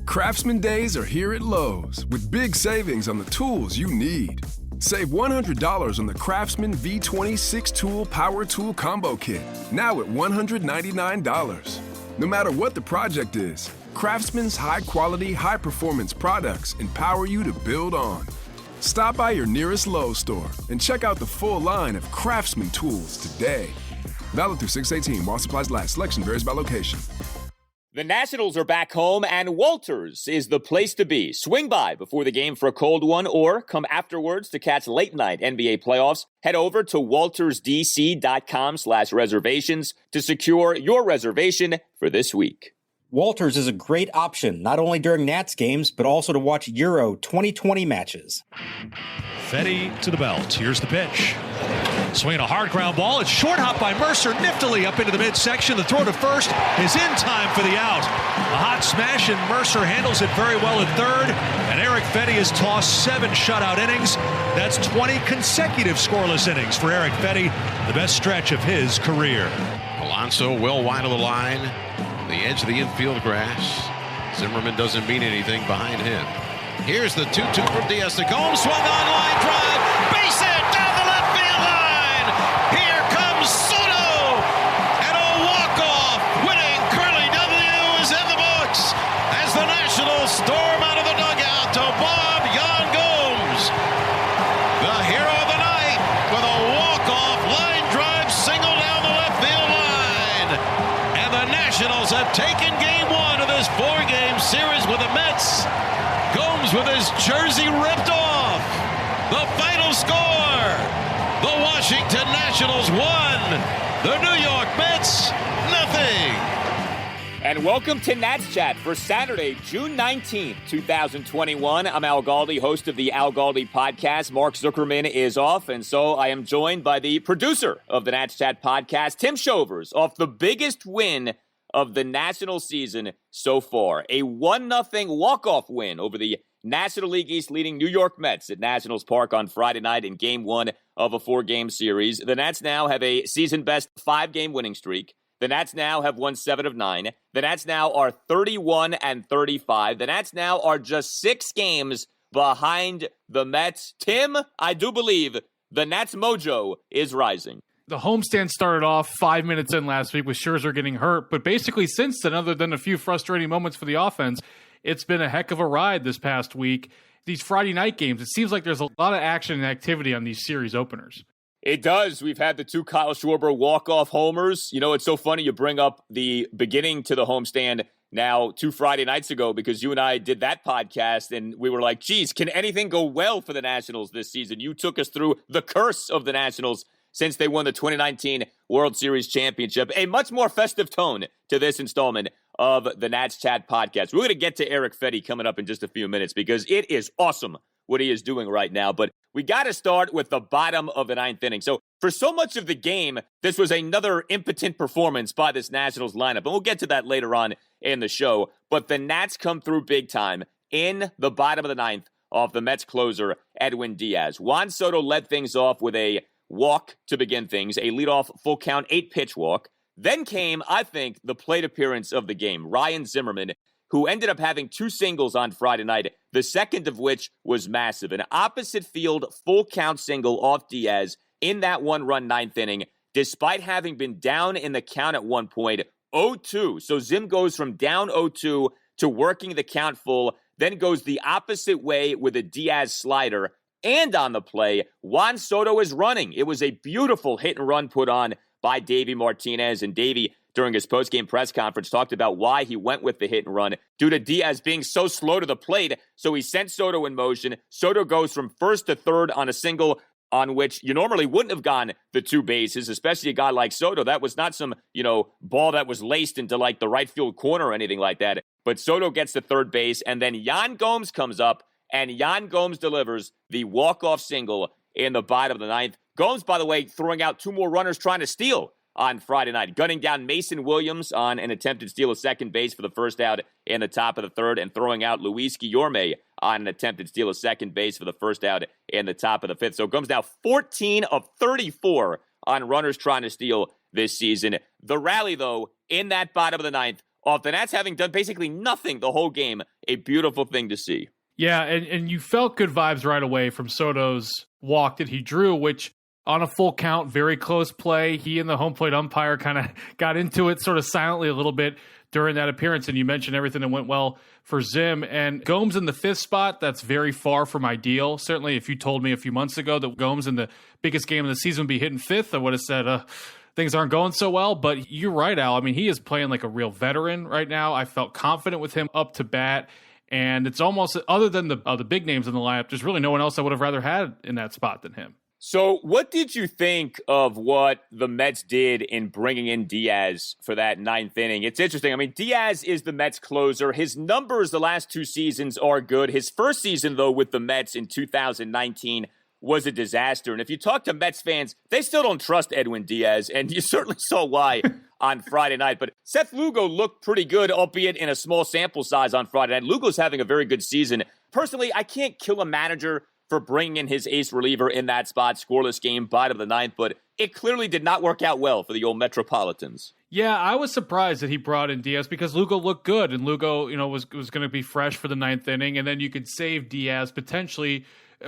Craftsman Days are here at Lowe's with big savings on the tools you need. Save $100 on the Craftsman V20 6-tool power tool combo kit, now at $199. No matter what the project is, Craftsman's high-quality, high-performance products empower you to build on. Stop by your nearest Lowe's store and check out the full line of Craftsman tools today. Valid through 6/18 while supplies last. Selection varies by location. The Nationals are back home, and Walters is the place to be. Swing by before the game for a cold one, or come afterwards to catch late-night NBA playoffs. Head over to waltersdc.com/reservations to secure your reservation for this week. Walters is a great option, not only during Nats games, but also to watch Euro 2020 matches. Fedde to the belt. Here's the pitch. Swinging a hard ground ball. It's short hop by Mercer, niftily up into the midsection. The throw to first is in time for the out. A hot smash, and Mercer handles it very well at third. And Eric Fedde has tossed 7 shutout innings. That's 20 consecutive scoreless innings for Eric Fedde, the best stretch of his career. Alonso well wide of the line, the edge of the infield grass. Zimmerman doesn't mean anything behind him. Here's the 2-2 from Diaz to Gomes. Swung on, line drive, base hit down the left field line. Here comes Soto, and a walk-off winning Curly W is in the books as the Nationals storm out of the dugout to Bob Yan Gomes, the hero of the night, with a walk-off line drive single down the left field line. And the Nationals have taken Game 1 of this 4-game series with the Mets. Gomes with his jersey ripped off. The final score: the Washington Nationals 1, the New York Mets nothing. And welcome to Nats Chat for Saturday, June 19th, 2021. I'm Al Galdi, host of the Al Galdi podcast. Mark Zuckerman is off, and so I am joined by the producer of the Nats Chat podcast, Tim Shovers, off the biggest win of the National season so far. A 1-0 walk-off win over the National League East leading New York Mets at Nationals Park on Friday night in Game 1 of a 4-game series. The Nats now have a season-best 5-game winning streak. The Nats now have won 7 of 9. The Nats now are 31-35. The Nats now are just 6 games behind the Mets. Tim, I do believe the Nats mojo is rising. The homestand started off 5 minutes in last week with Scherzer getting hurt, but basically since then, other than a few frustrating moments for the offense, it's been a heck of a ride this past week. These Friday night games, it seems like there's a lot of action and activity on these series openers. It does. We've had the 2 Kyle Schwarber walk-off homers. You know, it's so funny you bring up the beginning to the homestand now 2 Friday nights ago, because you and I did that podcast and we were like, geez, can anything go well for the Nationals this season? You took us through the curse of the Nationals since they won the 2019 World Series championship. A much more festive tone to this installment of the Nats Chat podcast. We're going to get to Eric Fedde coming up in just a few minutes because it is awesome what he is doing right now. But we got to start with the bottom of the 9th inning. So for so much of the game, this was another impotent performance by this Nationals lineup. And we'll get to that later on in the show. But the Nats come through big time in the bottom of the 9th off the Mets closer, Edwin Diaz. Juan Soto led things off with a walk to begin things, a leadoff full count 8-pitch walk. Then came, I think, the plate appearance of the game, Ryan Zimmerman, who ended up having 2 singles on Friday night, the second of which was massive. An opposite field full count single off Diaz in that 1-run 9th inning, despite having been down in the count at one point, 0-2. So Zim goes from down 0-2 to working the count full, then goes the opposite way with a Diaz slider. And on the play, Juan Soto is running. It was a beautiful hit and run put on by Davey Martinez. And Davey, during his postgame press conference, talked about why he went with the hit and run due to Diaz being so slow to the plate. So he sent Soto in motion. Soto goes from first to third on a single on which you normally wouldn't have gone the 2 bases, especially a guy like Soto. That was not some, ball that was laced into like the right field corner or anything like that. But Soto gets to third base, and then Yan Gomes comes up, and Yan Gomes delivers the walk-off single in the bottom of the 9th. Gomes, by the way, throwing out 2 more runners trying to steal on Friday night, gunning down Mason Williams on an attempted steal of second base for the first out in the top of the 3rd, and throwing out Luis Guillorme on an attempted steal of second base for the first out in the top of the 5th. So Gomes now 14 of 34 on runners trying to steal this season. The rally, though, in that bottom of the 9th, off the Nats having done basically nothing the whole game. A beautiful thing to see. Yeah, and you felt good vibes right away from Soto's walk that he drew, which on a full count, very close play. He and the home plate umpire kind of got into it sort of silently a little bit during that appearance, and you mentioned everything that went well for Zim. And Gomes in the 5th spot, that's very far from ideal. Certainly, if you told me a few months ago that Gomes in the biggest game of the season would be hitting 5th, I would have said things aren't going so well. But you're right, Al. I mean, he is playing like a real veteran right now. I felt confident with him up to bat. And it's almost, other than the big names in the lineup, there's really no one else I would have rather had in that spot than him. So what did you think of what the Mets did in bringing in Diaz for that 9th inning? It's interesting. I mean, Diaz is the Mets closer. His numbers the last 2 seasons are good. His first season, though, with the Mets in 2019 was a disaster. And if you talk to Mets fans, they still don't trust Edwin Diaz, and you certainly saw why on Friday night. But Seth Lugo looked pretty good, albeit in a small sample size on Friday night. Lugo's having a very good season. Personally, I can't kill a manager for bringing in his ace reliever in that spot, scoreless game, bottom of the 9th, but it clearly did not work out well for the old Metropolitans. Yeah, I was surprised that he brought in Diaz because Lugo looked good, and Lugo, was going to be fresh for the 9th inning, and then you could save Diaz potentially,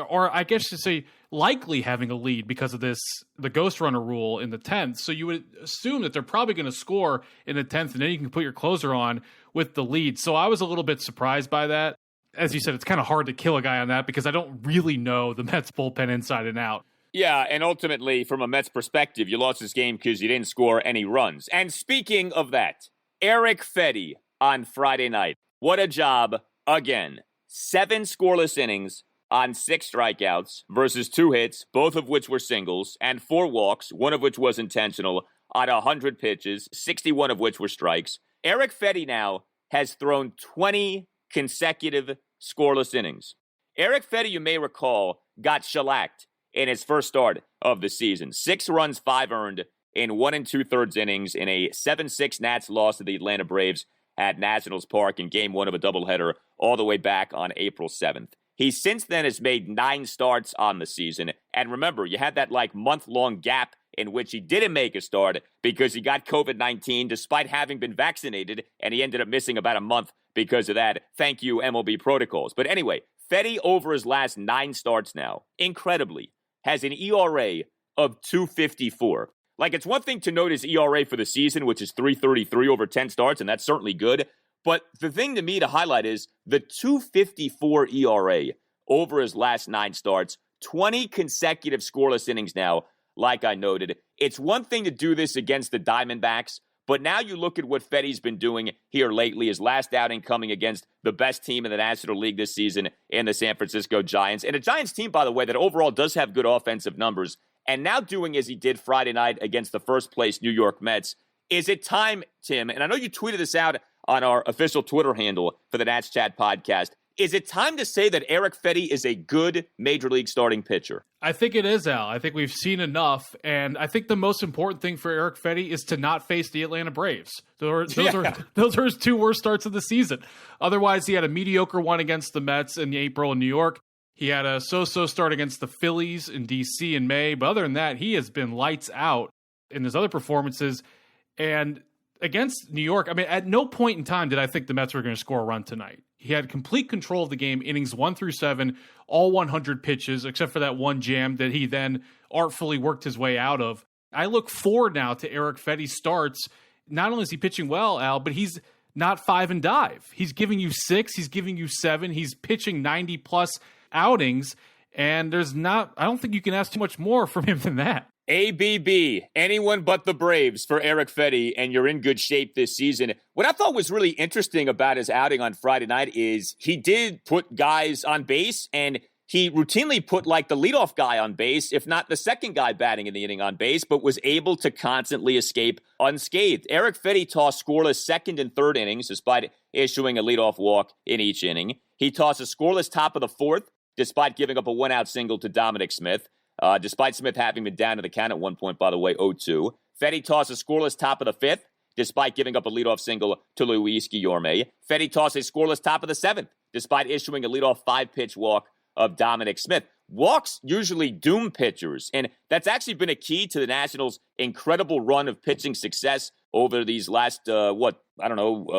or I guess to say likely having a lead because of the ghost runner rule in the 10th. So you would assume that they're probably going to score in the 10th, and then you can put your closer on with the lead. So I was a little bit surprised by that. As you said, it's kind of hard to kill a guy on that because I don't really know the Mets bullpen inside and out. Yeah, and ultimately, from a Mets perspective, you lost this game because you didn't score any runs. And speaking of that, Eric Fedde on Friday night. What a job again. 7 scoreless innings on 6 strikeouts versus 2 hits, both of which were singles, and 4 walks, one of which was intentional, on 100 pitches, 61 of which were strikes. Eric Fedde now has thrown 20 consecutive scoreless innings. Eric Fedde, you may recall, got shellacked in his first start of the season. 6 runs, 5 earned in 1 2/3 innings in a 7-6 Nats loss to the Atlanta Braves at Nationals Park in Game 1 of a doubleheader all the way back on April 7th. He since then has made 9 starts on the season. And remember, you had that month-long gap in which he didn't make a start because he got COVID-19 despite having been vaccinated, and he ended up missing about a month because of that. Thank you, MLB protocols. But anyway, Fedde, over his last 9 starts now, incredibly, has an ERA of 2.54. It's one thing to note his ERA for the season, which is 3.33 over 10 starts, and that's certainly good. But the thing to me to highlight is the 2.54 ERA over his last 9 starts, 20 consecutive scoreless innings now, like I noted. It's one thing to do this against the Diamondbacks, but now you look at what Fedde's been doing here lately, his last outing coming against the best team in the National League this season in the San Francisco Giants. And a Giants team, by the way, that overall does have good offensive numbers. And now doing as he did Friday night against the first-place New York Mets. Is it time, Tim, and I know you tweeted this out on our official Twitter handle for the Nats Chat podcast, is it time to say that Eric Fedde is a good Major League starting pitcher? I think it is, Al. I think we've seen enough, and I think the most important thing for Eric Fedde is to not face the Atlanta Braves. Those are his 2 worst starts of the season. Otherwise, he had a mediocre one against the Mets in April in New York. He had a so-so start against the Phillies in D.C. in May, but other than that, he has been lights out in his other performances. And against New York, I mean, at no point in time did I think the Mets were going to score a run tonight. He had complete control of the game, innings 1 through 7, all 100 pitches, except for that one jam that he then artfully worked his way out of. I look forward now to Eric Fedde's starts. Not only is he pitching well, Al, but he's not 5 and dive. He's giving you 6, he's giving you 7, he's pitching 90-plus outings, and I don't think you can ask too much more from him than that. ABB, anyone but the Braves for Eric Fedde, and you're in good shape this season. What I thought was really interesting about his outing on Friday night is he did put guys on base, and he routinely put the leadoff guy on base, if not the second guy batting in the inning on base, but was able to constantly escape unscathed. Eric Fedde tossed scoreless 2nd and 3rd innings, despite issuing a leadoff walk in each inning. He tossed a scoreless top of the 4th, despite giving up a 1-out single to Dominic Smith. Despite Smith having been down to the count at one point, by the way, 0-2. Fedde tossed a scoreless top of the 5th, despite giving up a leadoff single to Luis Guillorme. Fedde tossed a scoreless top of the 7th, despite issuing a leadoff 5-pitch walk of Dominic Smith. walks usually doom pitchers, and that's actually been a key to the Nationals' incredible run of pitching success over these last, a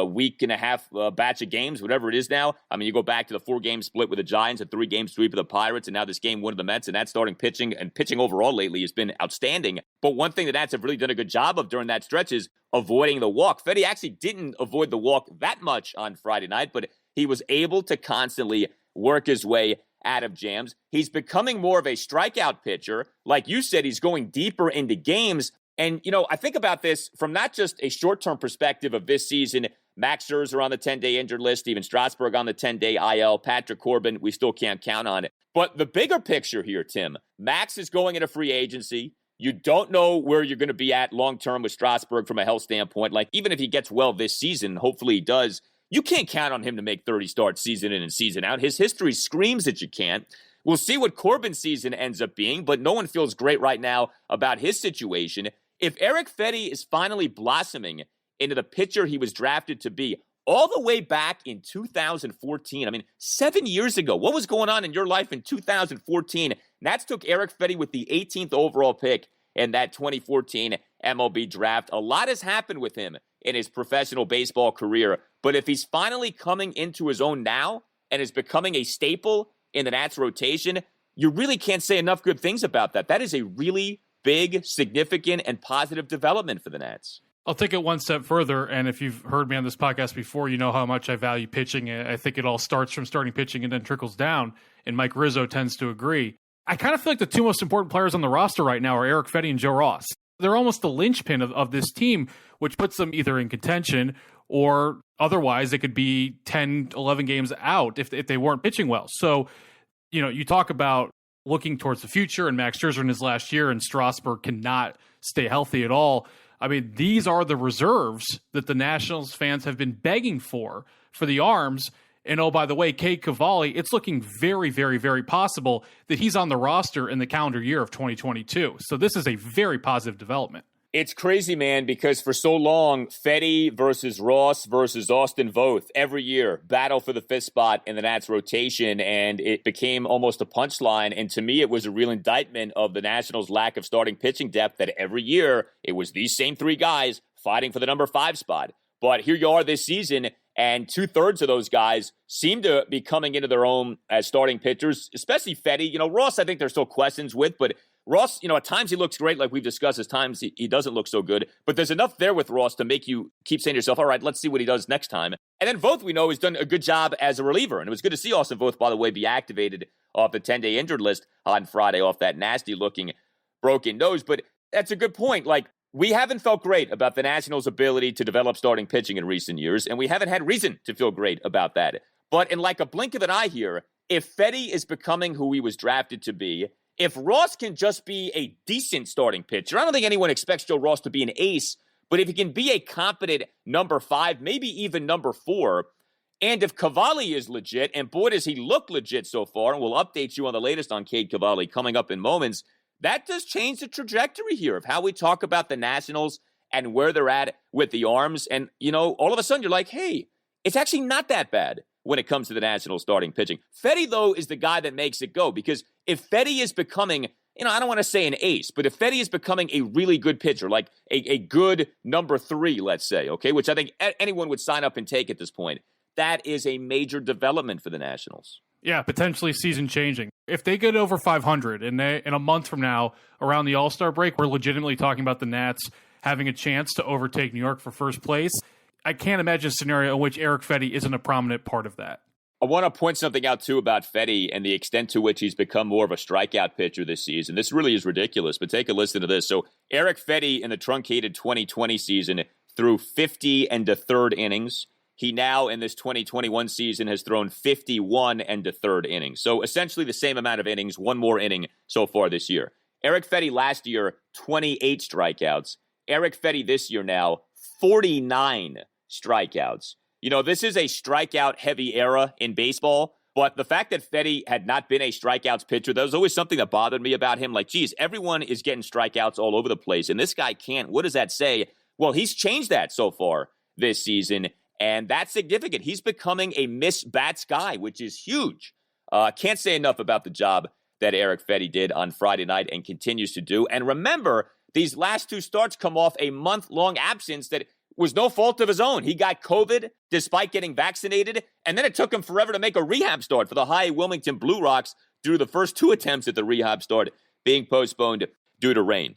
week and a half batch of games, whatever it is now. I mean, you go back to the 4-game split with the Giants, a 3-game sweep of the Pirates, and now this game win of the Mets, and that starting pitching and pitching overall lately has been outstanding. But one thing the Nats have really done a good job of during that stretch is avoiding the walk. Fedde actually didn't avoid the walk that much on Friday night, but he was able to constantly work his way out of jams. He's becoming more of a strikeout pitcher. Like you said, he's going deeper into games. And, I think about this from not just a short-term perspective of this season. Max Scherzer on the 10-day injured list, Steven Strasburg on the 10-day IL, Patrick Corbin, we still can't count on it. But the bigger picture here, Tim, Max is going into free agency. You don't know where you're going to be at long-term with Strasburg from a health standpoint. Like, even if he gets well this season, hopefully he does, you can't count on him to make 30 starts season in and season out. His history screams that you can't. We'll see what Corbin's season ends up being, but no one feels great right now about his situation. If Eric Fedde is finally blossoming into the pitcher he was drafted to be all the way back in 2014, I mean, 7 years ago, what was going on in your life in 2014? Nats took Eric Fedde with the 18th overall pick in that 2014 MLB draft. A lot has happened with him in his professional baseball career, but if he's finally coming into his own now and is becoming a staple in the Nats rotation, you really can't say enough good things about that. That is a really big, significant, and positive development for the Nats. I'll take it one step further, and if you've heard me on this podcast before, you know how much I value pitching. I think it all starts from starting pitching and then trickles down, and Mike Rizzo tends to agree. I kind of feel like the two most important players on the roster right now are Eric Fedde and Joe Ross. They're almost the linchpin of this team, which puts them either in contention or otherwise they could be 10, 11 games out if they weren't pitching well. So, you talk about looking towards the future and Max Scherzer in his last year and Strasburg cannot stay healthy at all. I mean, these are the reserves that the Nationals fans have been begging for the arms. And oh, by the way, Cade Cavalli, it's looking very, very, very possible that he's on the roster in the calendar year of 2022. So this is a very positive development. It's crazy, man, because for so long, Fedde versus Ross versus Austin Voth, every year, battle for the fifth spot in the Nats rotation, and it became almost a punchline. And to me, it was a real indictment of the Nationals' lack of starting pitching depth that every year, it was these same three guys fighting for the number 5 spot. But here you are this season, and 2/3 of those guys seem to be coming into their own as starting pitchers, especially Fedde. Ross, I think there's still questions with, but Ross, at times he looks great, like we've discussed. At times he doesn't look so good. But there's enough there with Ross to make you keep saying to yourself, all right, let's see what he does next time. And then Voth, we know, has done a good job as a reliever. And it was good to see Austin Voth, by the way, be activated off the 10-day injured list on Friday off that nasty-looking broken nose. But that's a good point. Like, we haven't felt great about the Nationals' ability to develop starting pitching in recent years, and we haven't had reason to feel great about that. But in like a blink of an eye here, if Fedde is becoming who he was drafted to be, if Ross can just be a decent starting pitcher, I don't think anyone expects Joe Ross to be an ace, but if he can be a competent number 5, maybe even number 4, and if Cavalli is legit, and boy, does he look legit so far, and we'll update you on the latest on Cade Cavalli coming up in moments, that does change the trajectory here of how we talk about the Nationals and where they're at with the arms. And, all of a sudden you're like, hey, it's actually not that bad when it comes to the Nationals starting pitching. Fedde, though, is the guy that makes it go, because if Fedde is becoming, I don't want to say an ace, but if Fedde is becoming a really good pitcher, like a good number 3, let's say, okay, which I think anyone would sign up and take at this point, that is a major development for the Nationals. Yeah, potentially season changing. If they get over 500 and in a month from now, around the All-Star break, we're legitimately talking about the Nats having a chance to overtake New York for first place. I can't imagine a scenario in which Eric Fedde isn't a prominent part of that. I want to point something out, too, about Fedde and the extent to which he's become more of a strikeout pitcher this season. This really is ridiculous, but take a listen to this. So Eric Fedde in the truncated 2020 season threw 50 and a third innings. He now, in this 2021 season, has thrown 51 and a third innings. So essentially the same amount of innings, one more inning so far this year. Eric Fedde last year, 28 strikeouts. Eric Fedde this year now, 49 strikeouts. This is a strikeout-heavy era in baseball, but the fact that Fedde had not been a strikeouts pitcher, that was always something that bothered me about him. Like, geez, everyone is getting strikeouts all over the place, and this guy can't. What does that say? Well, he's changed that so far this season, and that's significant. He's becoming a miss bats guy, which is huge. Can't say enough about the job that Eric Fedde did on Friday night and continues to do. And remember, these last two starts come off a month-long absence that was no fault of his own. He got COVID despite getting vaccinated, and then it took him forever to make a rehab start for the high Wilmington Blue Rocks due to the first two attempts at the rehab start being postponed due to rain.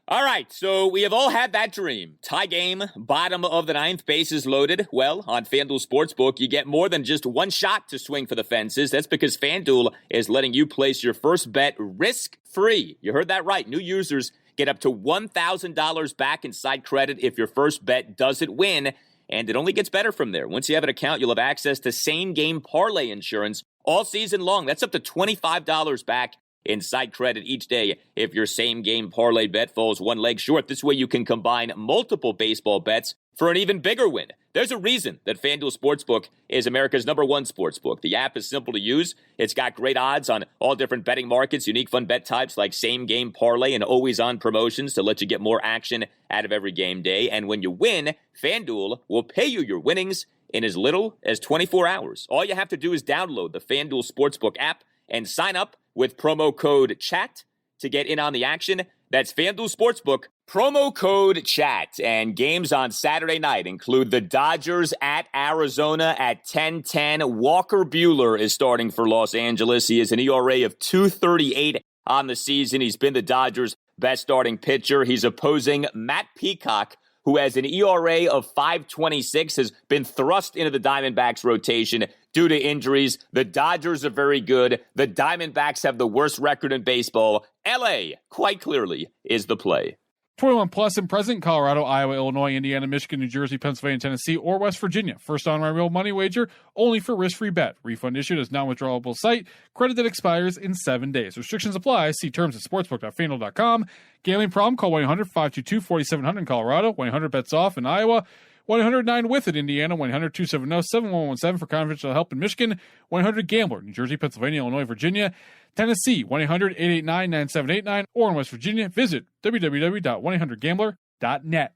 All right, so we have all had that dream. Tie game, bottom of the ninth, bases loaded. Well, on FanDuel Sportsbook, you get more than just one shot to swing for the fences. That's because FanDuel is letting you place your first bet risk-free. You heard that right. New users get up to $1,000 back in side credit if your first bet doesn't win, and it only gets better from there. Once you have an account, you'll have access to same-game parlay insurance all season long. That's up to $25 back in side credit each day if your same-game parlay bet falls one leg short. This way you can combine multiple baseball bets for an even bigger win. There's a reason that FanDuel Sportsbook is America's #1 sportsbook. The app is simple to use. It's got great odds on all different betting markets, unique fun bet types like same-game parlay and always-on promotions to let you get more action out of every game day. And when you win, FanDuel will pay you your winnings in as little as 24 hours. All you have to do is download the FanDuel Sportsbook app and sign up with promo code CHAT to get in on the action. That's FanDuel Sportsbook, promo code CHAT. And games on Saturday night include the Dodgers at Arizona at 10:10. Walker Buehler is starting for Los Angeles. He is an ERA of 2.38 on the season. He's been the Dodgers' best starting pitcher. He's opposing Matt Peacock, who has an ERA of 5.26, has been thrust into the Diamondbacks rotation due to injuries. The Dodgers are very good. The Diamondbacks have the worst record in baseball. LA, quite clearly, is the play. 21 plus and present in Colorado, Iowa, Illinois, Indiana, Michigan, New Jersey, Pennsylvania, Tennessee, or West Virginia. First online real money wager only for risk-free bet. Refund issued as non-withdrawable site. Credit that expires in 7 days. Restrictions apply. See terms at sportsbook.fanduel.com. Gambling problem? Call 1-800-522-4700 in Colorado. 1-800-BETS-OFF in Iowa. 1-800-9-WITH in Indiana. 1-800-270-7117 for confidential help in Michigan. 1-800-GAMBLER, New Jersey, Pennsylvania, Illinois, Virginia. Tennessee, 1-800-889-9789, or in West Virginia, visit www.1800gambler.net.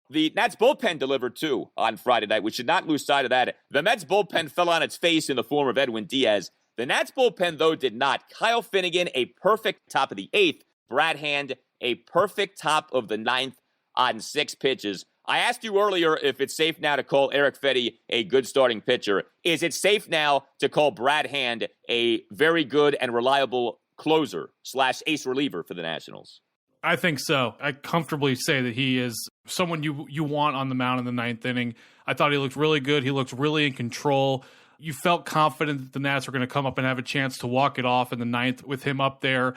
The Nats bullpen delivered too on Friday night. We should not lose sight of that. The Mets bullpen fell on its face in the form of Edwin Diaz. The Nats bullpen, though, did not. Kyle Finnegan, a perfect top of the 8th. Brad Hand, a perfect top of the 9th on 6 pitches. I asked you earlier if it's safe now to call Eric Fedde a good starting pitcher. Is it safe now to call Brad Hand a very good and reliable closer / ace reliever for the Nationals? I think so. I comfortably say that he is someone you want on the mound in the 9th inning. I thought he looked really good. He looked really in control. You felt confident that the Nats were going to come up and have a chance to walk it off in the 9th with him up there.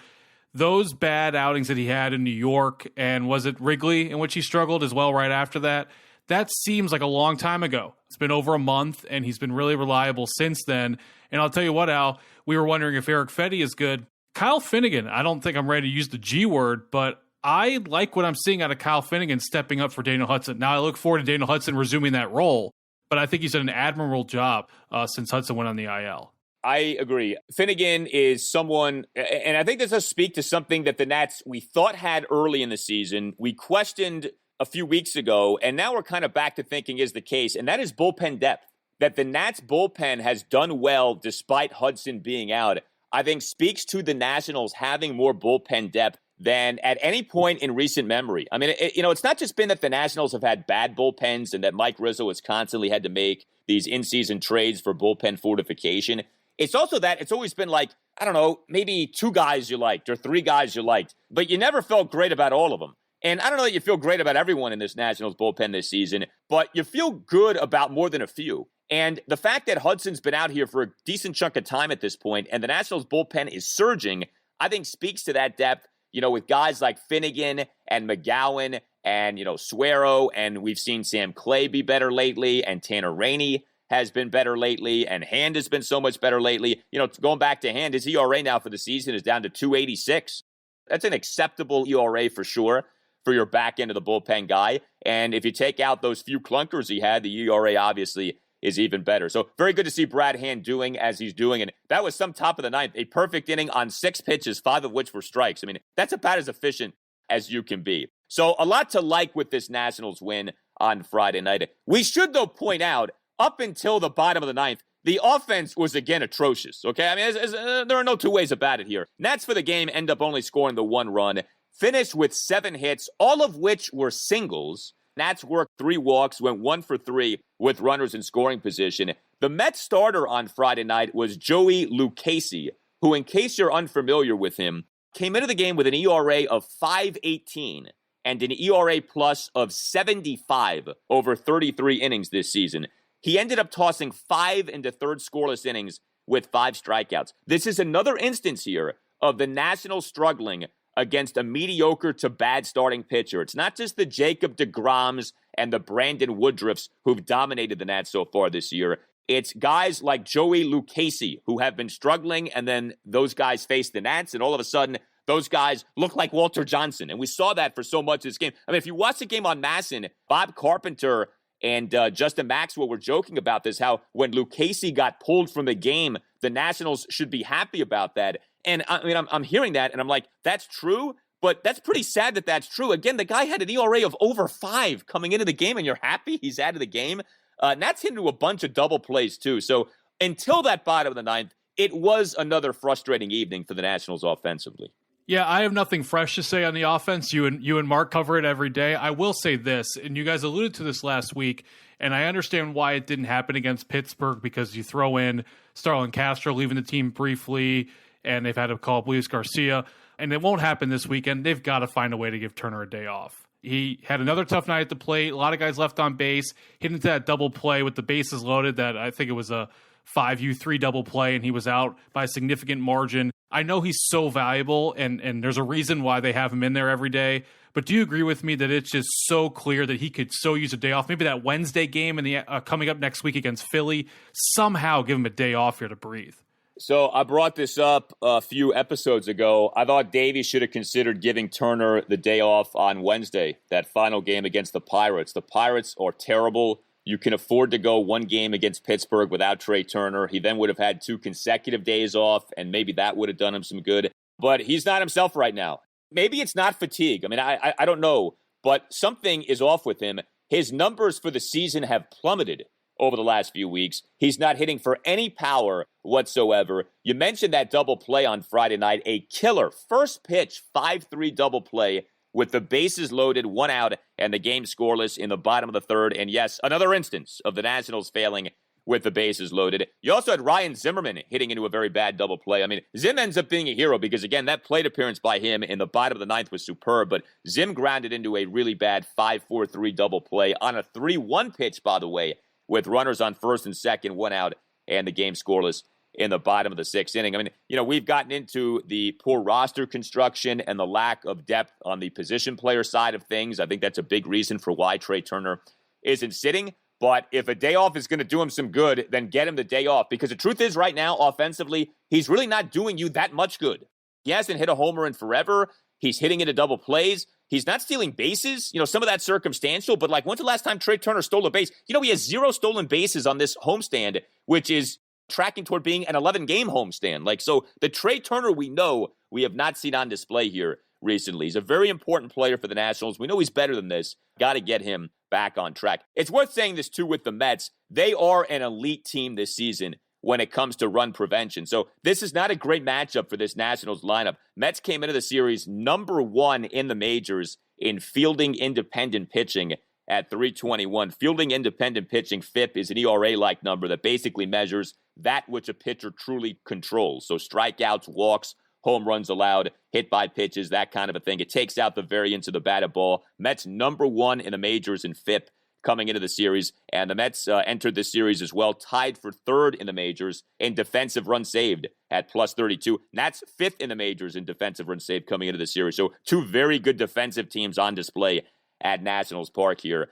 Those bad outings that he had in New York, and was it Wrigley in which he struggled as well right after that? That seems like a long time ago. It's been over a month, and he's been really reliable since then. And I'll tell you what, Al, we were wondering if Eric Fedde is good. Kyle Finnegan, I don't think I'm ready to use the G word, but I like what I'm seeing out of Kyle Finnegan stepping up for Daniel Hudson. Now, I look forward to Daniel Hudson resuming that role, but I think he's done an admirable job since Hudson went on the IL. I agree. Finnegan is someone, and I think this does speak to something that the Nats we thought had early in the season. We questioned a few weeks ago, and now we're kind of back to thinking is the case, and that is bullpen depth. That the Nats bullpen has done well despite Hudson being out, I think speaks to the Nationals having more bullpen depth than at any point in recent memory. I mean, it's not just been that the Nationals have had bad bullpens and that Mike Rizzo has constantly had to make these in-season trades for bullpen fortification. It's also that it's always been like, I don't know, maybe 2 guys you liked or 3 guys you liked, but you never felt great about all of them. And I don't know that you feel great about everyone in this Nationals bullpen this season, but you feel good about more than a few. And the fact that Hudson's been out here for a decent chunk of time at this point and the Nationals bullpen is surging, I think speaks to that depth, with guys like Finnegan and McGowan and, Suero, and we've seen Sam Clay be better lately, and Tanner Rainey has been better lately, and Hand has been so much better lately. Going back to Hand, his ERA now for the season is down to 2.86. That's an acceptable ERA for sure for your back end of the bullpen guy. And if you take out those few clunkers he had, the ERA obviously is even better. So very good to see Brad Hand doing as he's doing. And that was some top of the 9th, a perfect inning on 6 pitches, 5 of which were strikes. I mean, that's about as efficient as you can be. So a lot to like with this Nationals win on Friday night. We should, though, point out, up until the bottom of the ninth, the offense was again atrocious, okay? I mean, there are no two ways about it here. Nats for the game end up only scoring the 1 run, finished with 7 hits, all of which were singles. Nats worked 3 walks, went 1 for 3 with runners in scoring position. The Mets starter on Friday night was Joey Lucchesi, who, in case you're unfamiliar with him, came into the game with an ERA of 5.18 and an ERA plus of 75 over 33 innings this season. He ended up tossing 5 into third scoreless innings with 5 strikeouts. This is another instance here of the Nationals struggling against a mediocre to bad starting pitcher. It's not just the Jacob deGroms and the Brandon Woodruffs who've dominated the Nats so far this year. It's guys like Joey Lucchesi who have been struggling, and then those guys face the Nats, and all of a sudden, those guys look like Walter Johnson. And we saw that for so much of this game. I mean, if you watch the game on Masson, Bob Carpenter and Justin Maxwell were joking about this, how when Lucchesi got pulled from the game, the Nationals should be happy about that. And I mean, I'm hearing that, and I'm like, that's true, but that's pretty sad that that's true. Again, the guy had an ERA of over 5 coming into the game, and you're happy he's out of the game. Nats hit into a bunch of double plays, too. So until that bottom of the ninth, it was another frustrating evening for the Nationals offensively. Yeah, I have nothing fresh to say on the offense. You and Mark cover it every day. I will say this, and you guys alluded to this last week, and I understand why it didn't happen against Pittsburgh, because you throw in Starlin Castro leaving the team briefly, and they've had to call up Luis Garcia, and it won't happen this weekend. They've got to find a way to give Turner a day off. He had another tough night at the plate. A lot of guys left on base, hit into that double play with the bases loaded. That I think it was a 5-3 double play, and he was out by a significant margin. I know he's so valuable, and there's a reason why they have him in there every day. But do you agree with me that it's just so clear that he could so use a day off? Maybe that Wednesday game and the coming up next week against Philly, somehow give him a day off here to breathe. So I brought this up a few episodes ago. I thought Davey should have considered giving Turner the day off on Wednesday, that final game against the Pirates. The Pirates are terrible. You can afford to go 1 game against Pittsburgh without Trea Turner. He then would have had 2 consecutive days off, and maybe that would have done him some good. But he's not himself right now. Maybe it's not fatigue. I mean, I don't know, but something is off with him. His numbers for the season have plummeted over the last few weeks. He's not hitting for any power whatsoever. You mentioned that double play on Friday night, a killer first pitch 5-3 double play with the bases loaded, 1 out, and the game scoreless in the bottom of the third. And yes, another instance of the Nationals failing with the bases loaded. You also had Ryan Zimmerman hitting into a very bad double play. I mean, Zim ends up being a hero because, again, that plate appearance by him in the bottom of the ninth was superb, but Zim grounded into a really bad 5-4-3 double play on a 3-1 pitch, by the way, with runners on first and second, 1 out, and the game scoreless in the bottom of the 6th inning. I mean, you know, we've gotten into the poor roster construction and the lack of depth on the position player side of things. I think that's a big reason for why Trea Turner isn't sitting. But if a day off is going to do him some good, then get him the day off. Because the truth is, right now, offensively, he's really not doing you that much good. He hasn't hit a homer in forever. He's hitting into double plays. He's not stealing bases. You know, some of that's circumstantial, but like, when's the last time Trea Turner stole a base? You know, he has 0 stolen bases on this homestand, which is tracking toward being an 11-game homestand. Like, so the Trea Turner we know we have not seen on display here recently. He's a very important player for the Nationals. We know he's better than this. Got to get him back on track. It's worth saying this, too, with the Mets. They are an elite team this season when it comes to run prevention. So this is not a great matchup for this Nationals lineup. Mets came into the series number 1 in the majors in fielding independent pitching at 321. Fielding independent pitching, FIP, is an ERA-like number that basically measures that which a pitcher truly controls. So strikeouts, walks, home runs allowed, hit by pitches, that kind of a thing. It takes out the variance of the batted ball. Mets number 1 in the majors in FIP coming into the series, and the Mets entered the series as well, tied for 3rd in the majors in defensive runs saved at plus 32. Nats 5th in the majors in defensive runs saved coming into the series. So 2 very good defensive teams on display at Nationals Park here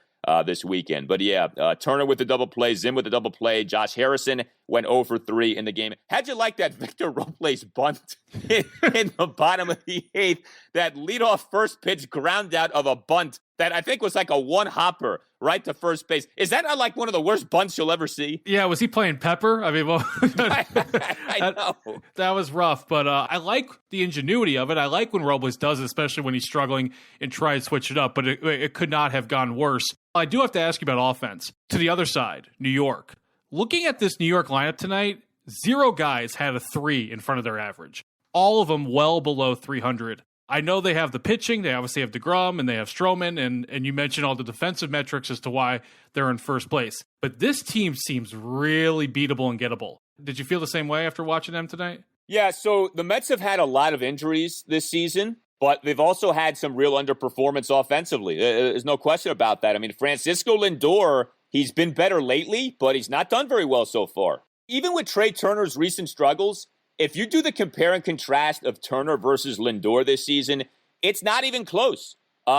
this weekend. But yeah, Turner with the double play, Zim with the double play. Josh Harrison went 0 for 3 in the game. How'd you like that Victor Robles bunt in the bottom of the 8th? That leadoff first pitch ground out of a bunt that I think was like a 1-hopper right to first base. Is that not like one of the worst bunts you'll ever see? Yeah, was he playing Pepper? I mean, well, I know. That was rough, but I like the ingenuity of it. I like when Robles does it, especially when he's struggling and try to switch it up, but it could not have gone worse. I do have to ask you about offense. To the other side, New York. Looking at this New York lineup tonight, 0 guys had a 3 in front of their average. All of them well below 300. I know they have the pitching. They obviously have DeGrom and they have Stroman, and you mentioned all the defensive metrics as to why they're in first place. But this team seems really beatable and gettable. Did you feel the same way after watching them tonight? Yeah, so the Mets have had a lot of injuries this season, but they've also had some real underperformance offensively. There's no question about that. I mean, Francisco Lindor, he's been better lately, but he's not done very well so far. Even with Trea Turner's recent struggles, if you do the compare and contrast of Turner versus Lindor this season, it's not even close.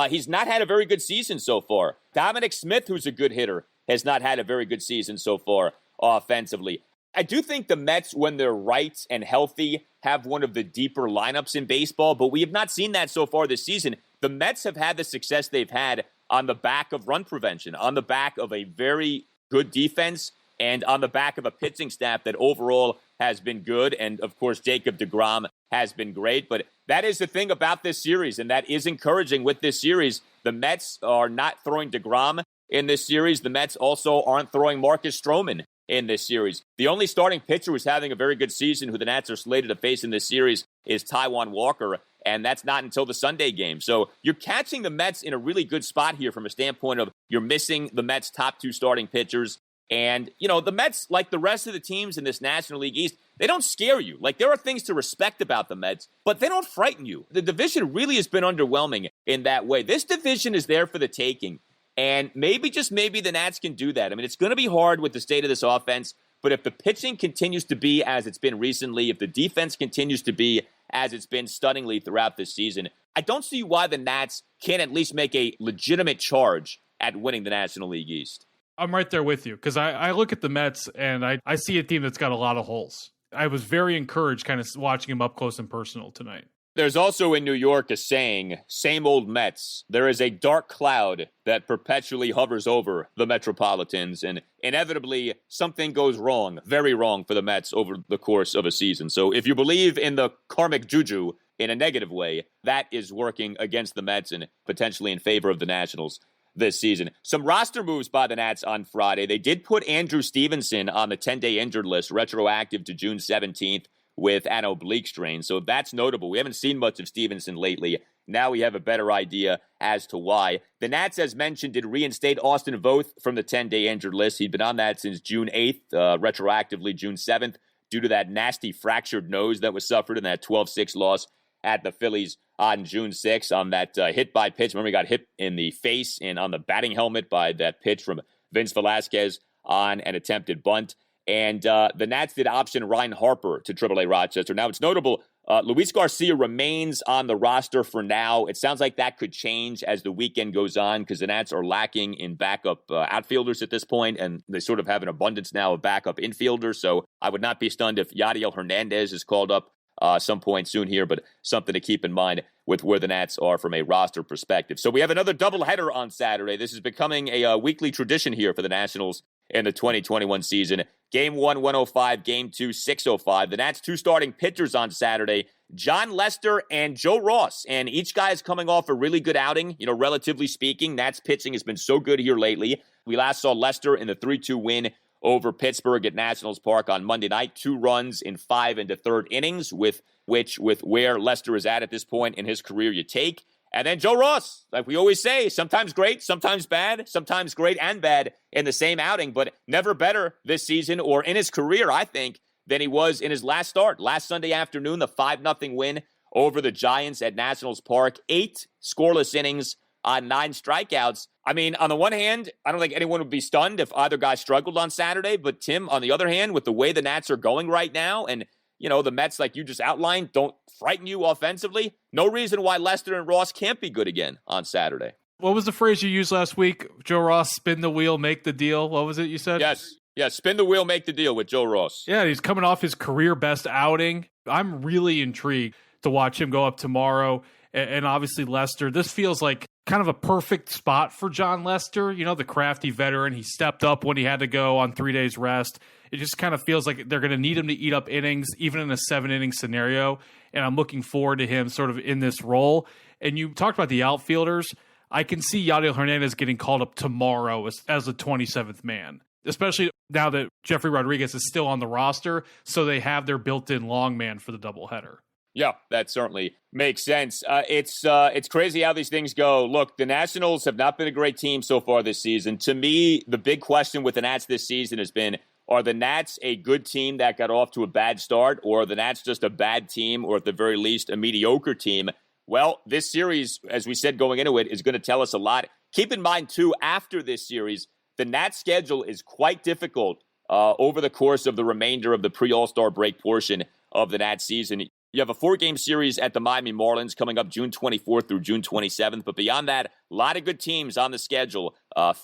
He's not had a very good season so far. Dominic Smith, who's a good hitter, has not had a very good season so far offensively. I do think the Mets, when they're right and healthy, have one of the deeper lineups in baseball, but we have not seen that so far this season. The Mets have had the success they've had on the back of run prevention, on the back of a very good defense, and on the back of a pitching staff that overall has been good. And, of course, Jacob deGrom has been great. But that is the thing about this series, and that is encouraging with this series. The Mets are not throwing deGrom in this series. The Mets also aren't throwing Marcus Stroman in this series. The only starting pitcher who's having a very good season, who the Nats are slated to face in this series, is Taijuan Walker, and that's not until the Sunday game. So you're catching the Mets in a really good spot here from a standpoint of you're missing the Mets' top 2 starting pitchers. And, you know, the Mets, like the rest of the teams in this National League East, they don't scare you. Like, there are things to respect about the Mets, but they don't frighten you. The division really has been underwhelming in that way. This division is there for the taking. And maybe, just maybe, the Nats can do that. I mean, it's going to be hard with the state of this offense, but if the pitching continues to be as it's been recently, if the defense continues to be as it's been stunningly throughout this season, I don't see why the Nats can't at least make a legitimate charge at winning the National League East. I'm right there with you, because I look at the Mets and I see a team that's got a lot of holes. I was very encouraged kind of watching them up close and personal tonight. There's also in New York a saying, same old Mets. There is a dark cloud that perpetually hovers over the Metropolitans, and inevitably something goes wrong, very wrong for the Mets over the course of a season. So if you believe in the karmic juju in a negative way, that is working against the Mets and potentially in favor of the Nationals this season. Some roster moves by the Nats on Friday. They did put Andrew Stevenson on the 10-day injured list, retroactive to June 17th with an oblique strain. So that's notable. We haven't seen much of Stevenson lately. Now we have a better idea as to why. The Nats, as mentioned, did reinstate Austin Voth from the 10-day injured list. He'd been on that since June 8th, retroactively June 7th, due to that nasty fractured nose that was suffered in that 12-6 loss at the Phillies on June 6th on that hit by pitch. Remember, he got hit in the face and on the batting helmet by that pitch from Vince Velasquez on an attempted bunt. And the Nats did option Ryan Harper to AAA Rochester. Now, it's notable, Luis Garcia remains on the roster for now. It sounds like that could change as the weekend goes on because the Nats are lacking in backup outfielders at this point, and they sort of have an abundance now of backup infielders. So I would not be stunned if Yadiel Hernandez is called up some point soon here, but something to keep in mind with where the Nats are from a roster perspective. So we have another doubleheader on Saturday. This is becoming a weekly tradition here for the Nationals in the 2021 season. Game 1, 105. Game 2, 605. The Nats' 2 starting pitchers on Saturday, Jon Lester and Joe Ross. And each guy is coming off a really good outing, relatively speaking. Nats pitching has been so good here lately. We last saw Lester in the 3-2 win over Pittsburgh at Nationals Park on Monday night. 2 runs in 5 and a third innings, with where Lester is at this point in his career, you take. And then Joe Ross, like we always say, sometimes great, sometimes bad, sometimes great and bad in the same outing, but never better this season or in his career, I think, than he was in his last start. Last Sunday afternoon, the 5-0 win over the Giants at Nationals Park. 8 scoreless innings on 9 strikeouts. I mean, on the one hand, I don't think anyone would be stunned if either guy struggled on Saturday, but Tim, on the other hand, with the way the Nats are going right now, and the Mets, like you just outlined, don't frighten you offensively, no reason why Lester and Ross can't be good again on Saturday. What was the phrase you used last week? Joe Ross, spin the wheel, make the deal. What was it you said? Yes, spin the wheel, make the deal with Joe Ross. Yeah, he's coming off his career best outing. I'm really intrigued to watch him go up tomorrow. And obviously Lester, this feels like kind of a perfect spot for Jon Lester, the crafty veteran. He stepped up when he had to go on 3 days rest. It just kind of feels like they're going to need him to eat up innings, even in a 7-inning scenario. And I'm looking forward to him sort of in this role. And you talked about the outfielders. I can see Yadiel Hernandez getting called up tomorrow as the 27th man. especially now that Jeffrey Rodriguez is still on the roster, so they have their built-in long man for the doubleheader. Yeah, that certainly makes sense. It's crazy how these things go. Look, the Nationals have not been a great team so far this season. To me, the big question with the Nats this season has been, are the Nats a good team that got off to a bad start, or are the Nats just a bad team, or at the very least, a mediocre team? Well, this series, as we said going into it, is going to tell us a lot. Keep in mind, too, after this series, the Nats schedule is quite difficult over the course of the remainder of the pre-All-Star break portion of the Nats season. You have a 4-game series at the Miami Marlins coming up June 24th through June 27th. But beyond that, a lot of good teams on the schedule.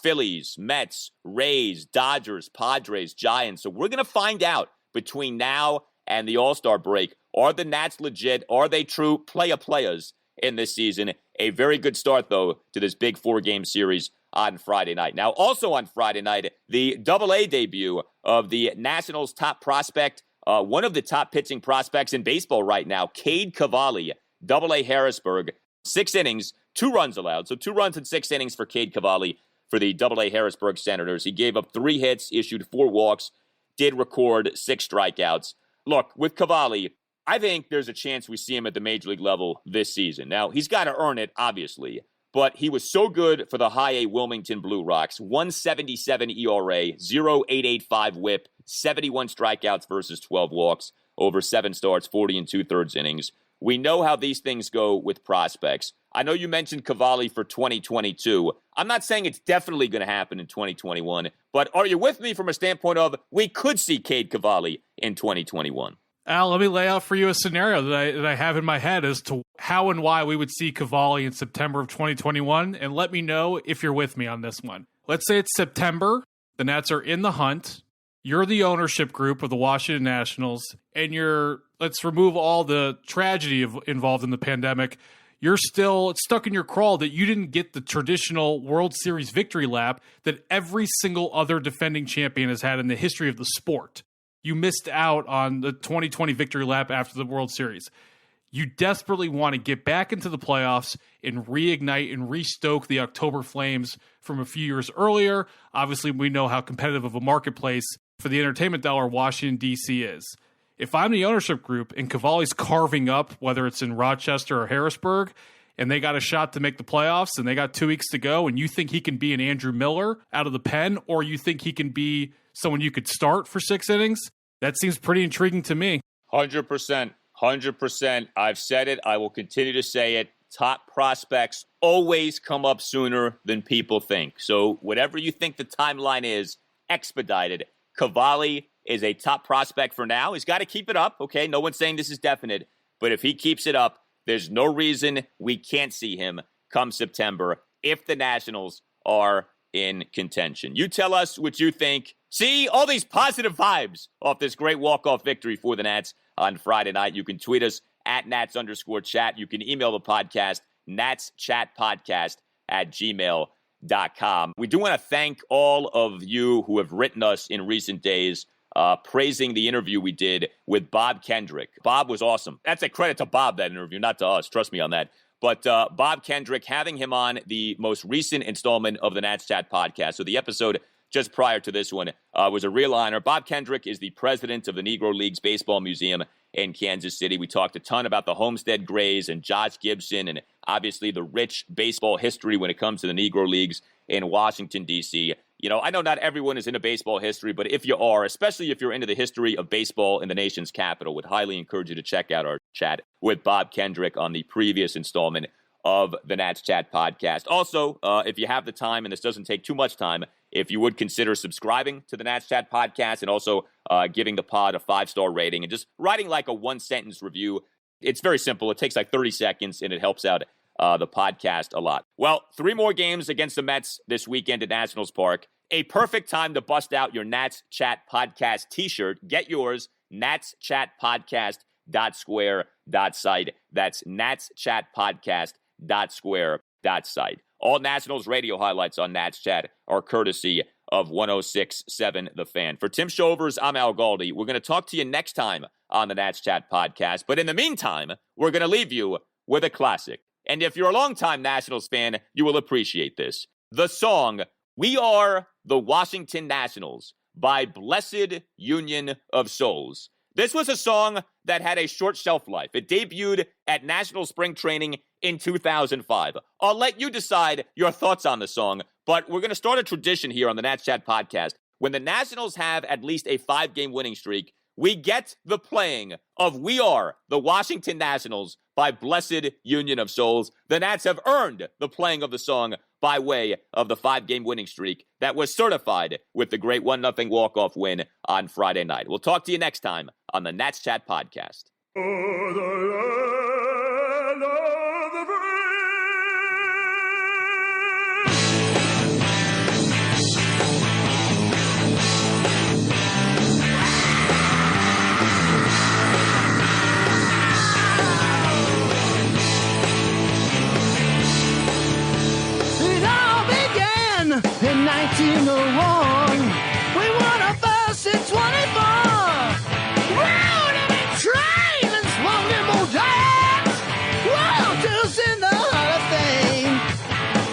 Phillies, Mets, Rays, Dodgers, Padres, Giants. So we're going to find out between now and the All-Star break. Are the Nats legit? Are they true players in this season? A very good start, though, to this big 4-game series on Friday night. Now, also on Friday night, the Double-A debut of the Nationals' top prospect, one of the top pitching prospects in baseball right now, Cade Cavalli, Double-A Harrisburg, 6 innings, 2 runs allowed. So 2 runs in 6 innings for Cade Cavalli for the Double-A Harrisburg Senators. He gave up 3 hits, issued 4 walks, did record 6 strikeouts. Look, with Cavalli, I think there's a chance we see him at the major league level this season. Now, he's got to earn it, obviously, but he was so good for the high-A Wilmington Blue Rocks. 1.77 ERA, 0.885 whip, 71 strikeouts versus 12 walks, over 7 starts, 40 2/3 innings. We know how these things go with prospects. I know you mentioned Cavalli for 2022. I'm not saying it's definitely going to happen in 2021, but are you with me from a standpoint of we could see Cade Cavalli in 2021? Al, let me lay out for you a scenario that I have in my head as to how and why we would see Cavalli in September of 2021, and let me know if you're with me on this one. Let's say it's September, the Nats are in the hunt, you're the ownership group of the Washington Nationals, and let's remove all the tragedy involved in the pandemic, you're still stuck in your crawl that you didn't get the traditional World Series victory lap that every single other defending champion has had in the history of the sport. You missed out on the 2020 victory lap after the World Series. You desperately want to get back into the playoffs and reignite and restoke the October Flames from a few years earlier. Obviously, we know how competitive of a marketplace for the entertainment dollar Washington, D.C. is. If I'm the ownership group and Cavalli's carving up, whether it's in Rochester or Harrisburg, and they got a shot to make the playoffs and they got 2 weeks to go, and you think he can be an Andrew Miller out of the pen, or you think he can be someone you could start for 6 innings, that seems pretty intriguing to me. 100%. 100%. I've said it. I will continue to say it. Top prospects always come up sooner than people think. So whatever you think the timeline is, expedited. Cavalli is a top prospect for now. He's got to keep it up. Okay, no one's saying this is definite. But if he keeps it up, there's no reason we can't see him come September if the Nationals are in contention. You tell us what you think. See all these positive vibes off this great walk-off victory for the Nats on Friday night. You can tweet us at Nats_chat. You can email the podcast, natschatpodcast@gmail.com. We do want to thank all of you who have written us in recent days praising the interview we did with Bob Kendrick. Bob was awesome. That's a credit to Bob, that interview, not to us. Trust me on that. But Bob Kendrick, having him on the most recent installment of the Nats Chat podcast, so the episode just prior to this one, was a real honor. Bob Kendrick is the president of the Negro Leagues Baseball Museum in Kansas City. We talked a ton about the Homestead Grays and Josh Gibson and obviously the rich baseball history when it comes to the Negro Leagues in Washington, D.C. You know, I know not everyone is into baseball history, but if you are, especially if you're into the history of baseball in the nation's capital, would highly encourage you to check out our chat with Bob Kendrick on the previous installment of the Nats Chat podcast. Also, if you have the time, and this doesn't take too much time, if you would consider subscribing to the Nats Chat podcast and also giving the pod a 5-star rating and just writing like a 1-sentence review. It's very simple. It takes like 30 seconds, and it helps out the podcast a lot. Well, 3 more games against the Mets this weekend at Nationals Park. A perfect time to bust out your Nats Chat Podcast t-shirt. Get yours, natschatpodcast.square.site. That's natschatpodcast.square.site. All Nationals radio highlights on Nats Chat are courtesy of 106.7 The Fan. For Tim Shovers, I'm Al Galdi. We're going to talk to you next time on the Nats Chat Podcast. But in the meantime, we're going to leave you with a classic. And if you're a longtime Nationals fan, you will appreciate this. The song, We Are the Washington Nationals by Blessed Union of Souls. This was a song that had a short shelf life. It debuted at National Spring Training in 2005. I'll let you decide your thoughts on the song, but we're going to start a tradition here on the Nats Chat podcast. When the Nationals have at least a 5-game winning streak, we get the playing of We Are the Washington Nationals by Blessed Union of Souls. The Nats have earned the playing of the song by way of the 5-game winning streak that was certified with the great 1-0 walk-off win on Friday night. We'll talk to you next time on the Nats Chat podcast. In 1901, we won our first in 24. Rode in a train and swung in more giants. Walters in the Hall of Fame.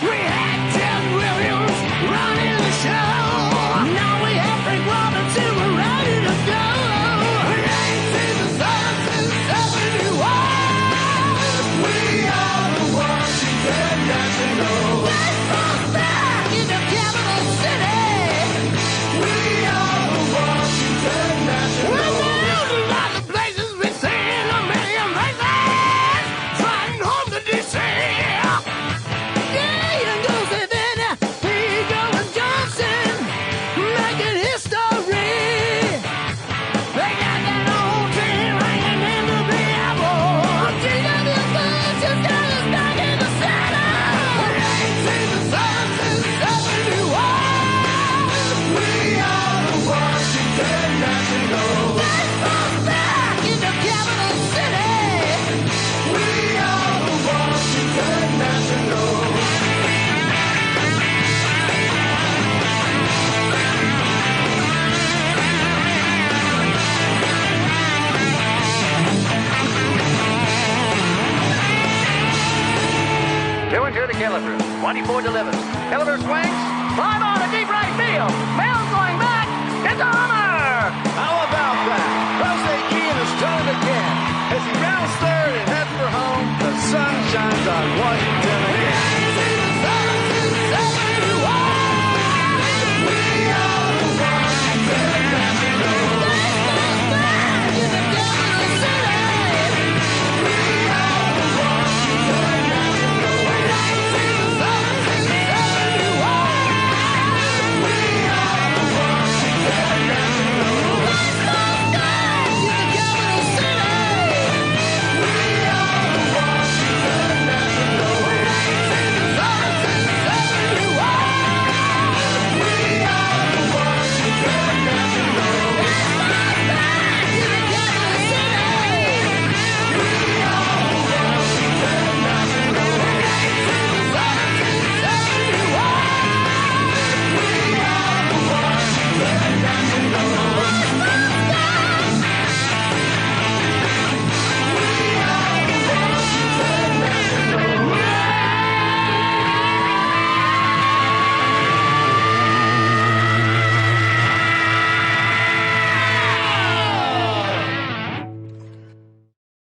We had Ted Williams running the show. Now we have Frank Robinson, we're ready to go. We ain't seen the sun since 71. We are the Washington Nationals. Baseball's back in the capital city. We are the Washington Nationals. We're down to lots of places. We've seen a million races. Flying home to D.C. Yeah, Yan Gomes and Fedde, Finnegan and Johnson, making history. They got that old team hanging in the Big Apple. G.W. Bush has got us back in the center. We ain't seen the sun since 71. We are the Washington Nationals. Baseball's back in the capital city. We are the Washington Nationals. Two and two to Killebrew. 24 delivers. Killebrew swings. Fly ball to deep right field. Bell's going back. It's a home run.